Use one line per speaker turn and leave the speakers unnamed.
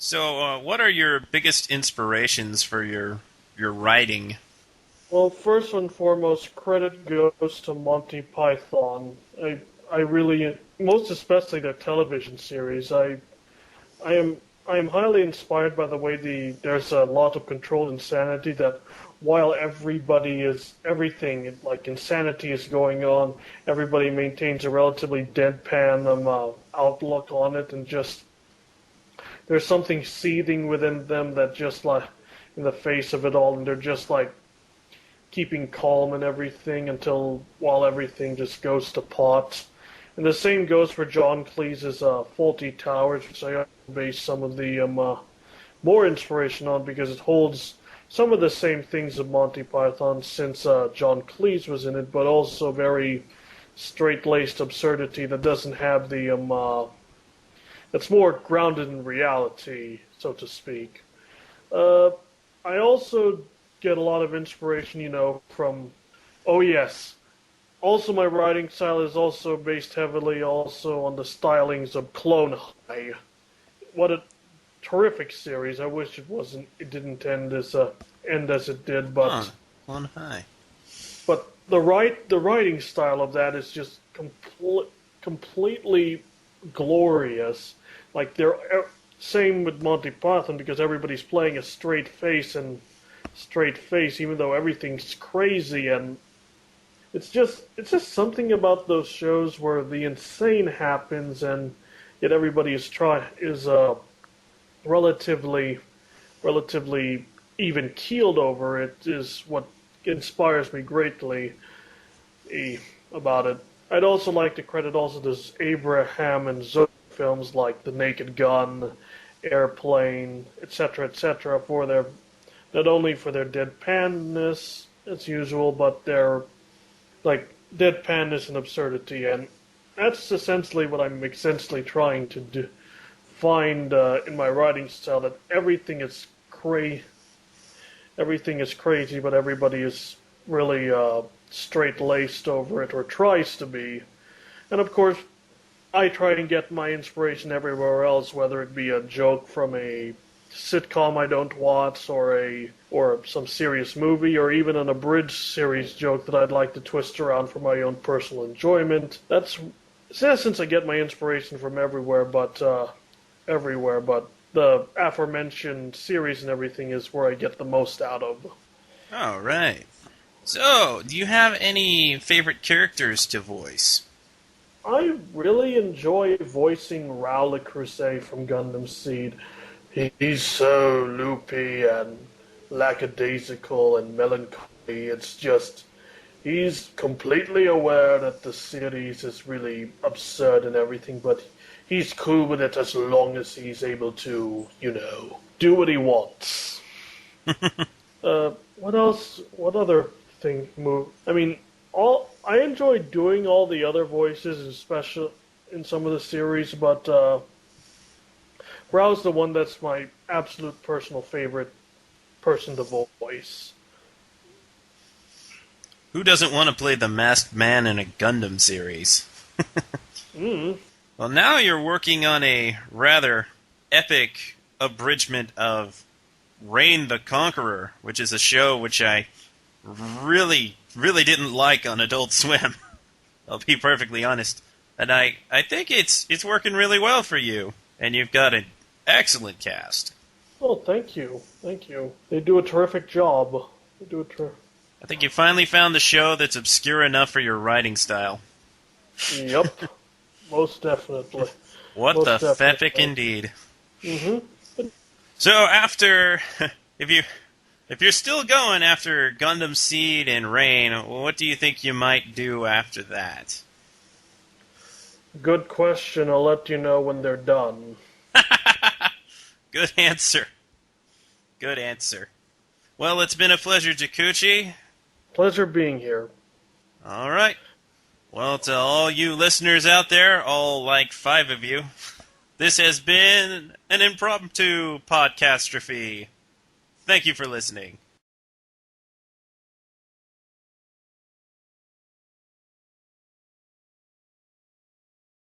So, what are your biggest inspirations for your writing?
Well, first and foremost, credit goes to Monty Python. I really, most especially their television series. I am, I am highly inspired by the way there's a lot of controlled insanity that while everything, like insanity is going on, everybody maintains a relatively deadpan outlook on it, and just there's something seething within them that just like in the face of it all, and they're just like keeping calm and everything until while everything just goes to pot. And the same goes for John Cleese's Faulty Towers, which I base some of the more inspiration on because it holds some of the same things of Monty Python since John Cleese was in it, but also very straight-laced absurdity that doesn't have the that's more grounded in reality, so to speak. Uh, I also get a lot of inspiration, from. Oh yes. Also, my writing style is also based heavily also on the stylings of Clone High. What a terrific series! I wish it wasn't. It didn't end as it did,
Huh,
but
on high.
the writing style of that is just completely glorious. Like they're same with Monty Python because everybody's playing a straight face, even though everything's crazy, and it's just something about those shows where the insane happens, and yet everybody is relatively relatively even keeled over it is what inspires me greatly eh, about it. I'd also like to credit also those Abraham and Zoe films like The Naked Gun, Airplane, etc., for their not only for their deadpanness as usual, but their like deadpanness and absurdity, and that's essentially what I'm essentially trying to do. Find in my writing style that everything is crazy, but everybody is really straight laced over it, or tries to be. And of course, I try and get my inspiration everywhere else, whether it be a joke from a sitcom I don't watch, or some serious movie, or even an abridged series joke that I'd like to twist around for my own personal enjoyment. That's in essence I get my inspiration from everywhere, but the aforementioned series and everything is where I get the most out of.
All right. So, do you have any favorite characters to voice?
I really enjoy voicing Rao Le Creuset from Gundam Seed. He's so loopy and lackadaisical and melancholy. It's just he's completely aware that the series is really absurd and everything, but he's cool with it as long as he's able to, do what he wants. What else? What other thing move? I mean, all I enjoy doing all the other voices, especially in some of the series, but Rao's the one that's my absolute personal favorite person to voice.
Who doesn't want to play the masked man in a Gundam series?
Mm.
Well, now you're working on a rather epic abridgment of Reign the Conqueror, which is a show which I really didn't like on Adult Swim. I'll be perfectly honest. And I think it's working really well for you. And you've got an excellent cast.
Oh, thank you, thank you. They do a terrific job. They do a
I think you finally found the show that's obscure enough for your writing style.
Yep, most definitely.
What the
Most
feppic
definitely.
indeed.
Mm-hmm.
So after, if you're still going after Gundam Seed and Rain, what do you think you might do after that?
Good question. I'll let you know when they're done.
Good answer. Good answer. Well, it's been a pleasure, Juu-kuuchi.
Pleasure being here.
All right. Well, to all you listeners out there, all like 5 of you, this has been an Impromptu Podcastraphy. Thank you for listening.